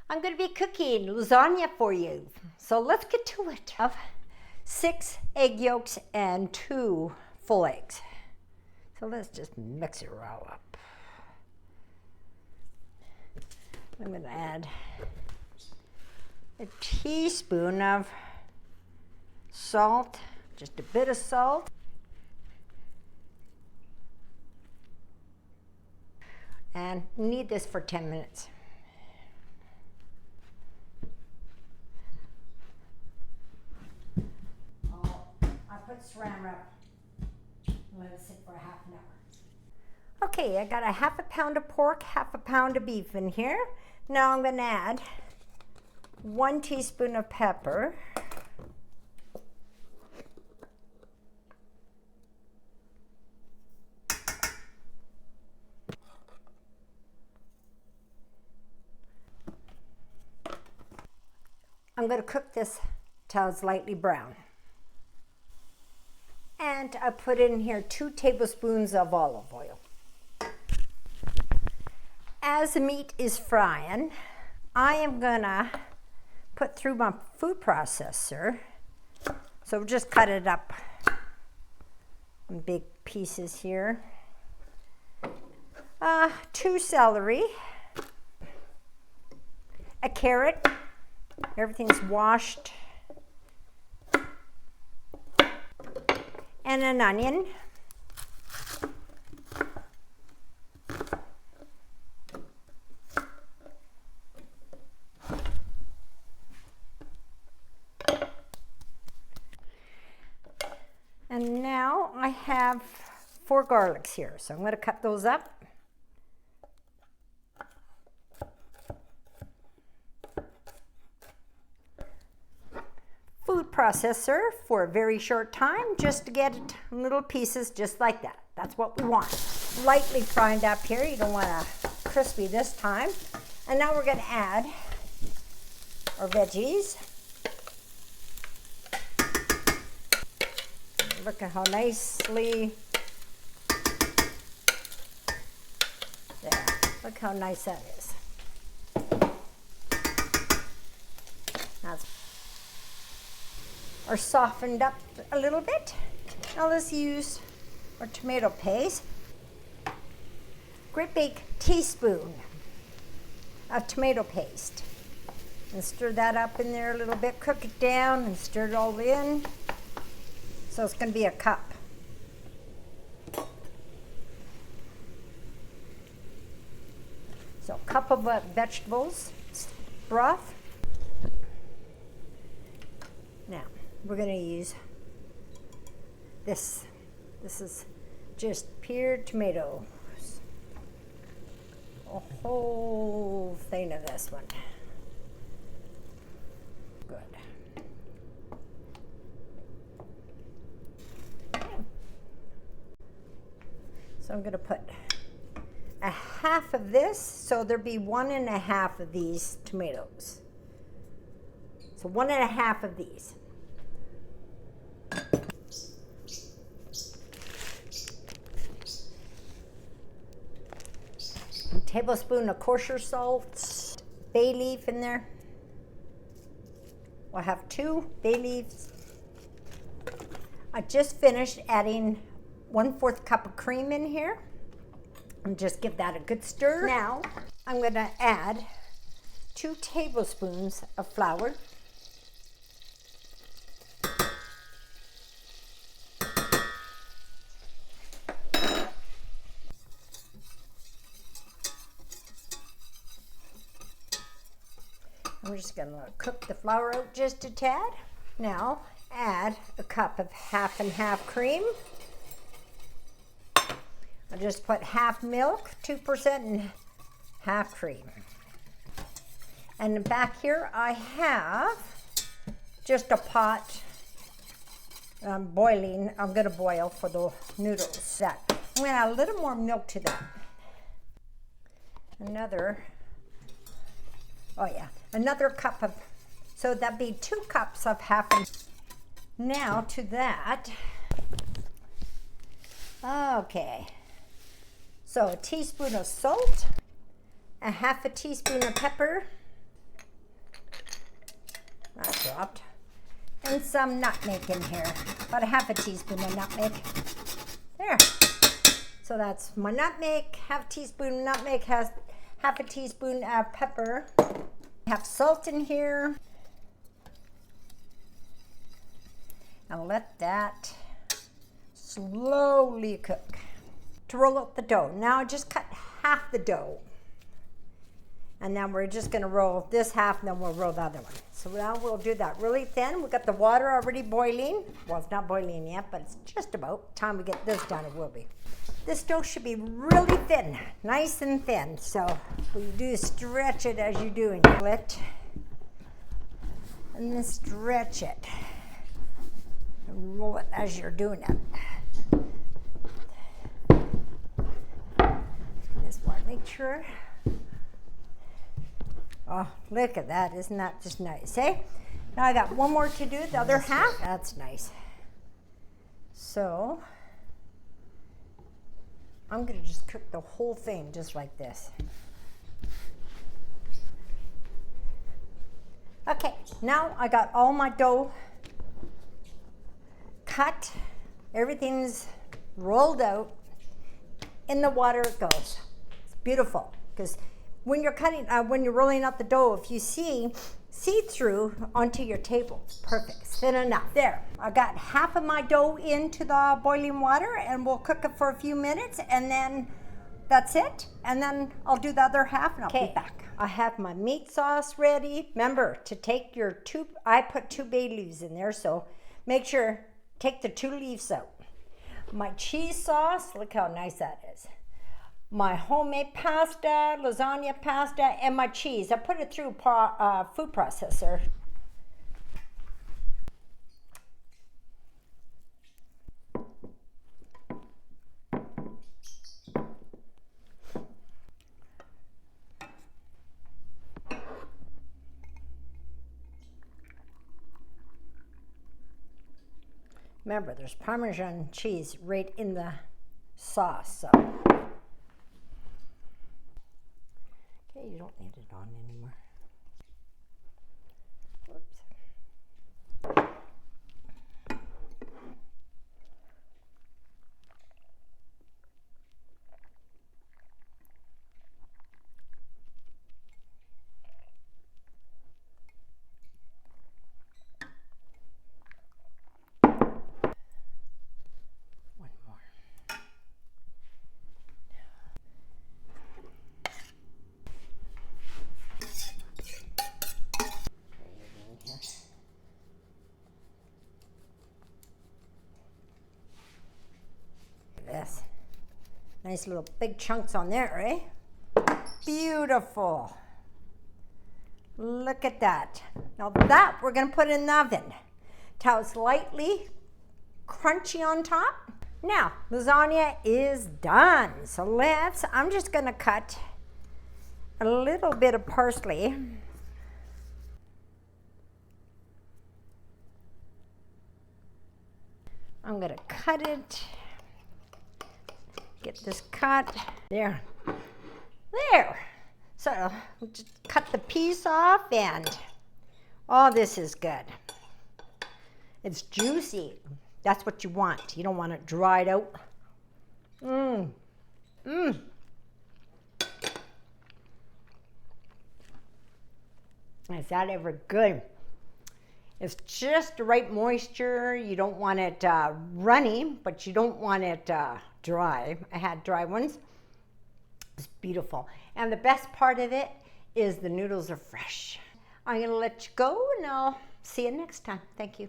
I'm going to be cooking lasagna for you. So let's get to it. 6 egg yolks and 2 full eggs. So let's just mix it all up. I'm going to add a teaspoon of salt, just a bit of salt. And knead this for 10 minutes. I put saran wrap and let it sit for a half an hour. Okay, I got a half a pound of pork, half a pound of beef in here. Now I'm going to add 1 teaspoon of pepper. I'm going to cook this till it's lightly brown. And I put in here 2 tablespoons of olive oil. As the meat is frying, I am going to put through my food processor. So just cut it up in big pieces here. 2 celery, a carrot. Everything's washed. And an onion. And now I have 4 garlics here, so I'm going to cut those up. Food processor for a very short time, just to get it in little pieces just like that. That's what we want. Lightly fried up here. You don't want to crispy this time. And now we're going to add our veggies. Look at how nicely, there, look how nice that is. That's are softened up a little bit. Now let's use our tomato paste. Great big teaspoon of tomato paste. And stir that up in there a little bit. Cook it down and stir it all in. So it's going to be a cup. So a cup of vegetables broth. Now, we're going to use this. This is just pure tomatoes. A whole thing of this one. Good. So I'm going to put a half of this, so there'll be 1 1/2 of these tomatoes. So 1 1/2 of these. A tablespoon of kosher salt, bay leaf in there. We'll have 2 bay leaves. I just finished adding 1/4 cup of cream in here. And just give that a good stir. Now I'm going to add 2 tablespoons of flour. I'm just going to cook the flour out just a tad. Now add a cup of half and half cream. I just put half milk, 2% and half cream. And back here I have just a pot boiling. I'm going to boil for the noodles. I'm going to add a little more milk to that. Another cup of, so that'd be 2 cups of half. Now to that, okay. So a teaspoon of salt, a half a teaspoon of pepper, That dropped. And some nutmeg in here, about a half a teaspoon of nutmeg. There. So that's my nutmeg, half a teaspoon of nutmeg, has half a teaspoon of pepper. I have salt in here. Now let that slowly cook. To roll out the dough. Now I just cut half the dough. And then we're just gonna roll this half and then we'll roll the other one. So now we'll do that really thin. We've got the water already boiling. Well, it's not boiling yet, but it's just about time we get this done, it will be. This dough should be really thin, nice and thin. So what you do is stretch it as you're doing it. And then stretch it. And roll it as you're doing it. Just want to make sure. Oh, look at that. Isn't that just nice, eh? Now I got one more to do, the other half. That's nice. So, I'm going to just cook the whole thing just like this. Okay, now I got all my dough cut. Everything's rolled out. In the water it goes. It's beautiful because when you're cutting, when you're rolling out the dough, if you see through onto your table, it's perfect, it's thin enough. There, I got half of my dough into the boiling water and we'll cook it for a few minutes and then that's it. And then I'll do the other half and I'll be back. I have my meat sauce ready. Remember to take your I put 2 bay leaves in there, so make sure, take the 2 leaves out. My cheese sauce, look how nice that is. My homemade pasta, lasagna pasta, and my cheese. I put it through a food processor. Remember, there's Parmesan cheese right in the sauce, so. Okay, you don't need it on anymore. Whoops. One more. This. Nice little big chunks on there, eh? Beautiful. Look at that. Now that we're gonna put in the oven. Till it's lightly crunchy on top. Now, lasagna is done. So I'm just gonna cut a little bit of parsley. I'm gonna cut it. Get this cut. There. There. So just cut the piece off and oh, this is good. It's juicy. That's what you want. You don't want it dried out. Mmm. Mmm. Is that ever good? It's just the right moisture. You don't want it runny, but you don't want it dry. I had dry ones. It's beautiful. And the best part of it is the noodles are fresh. I'm gonna let you go and I'll see you next time. Thank you.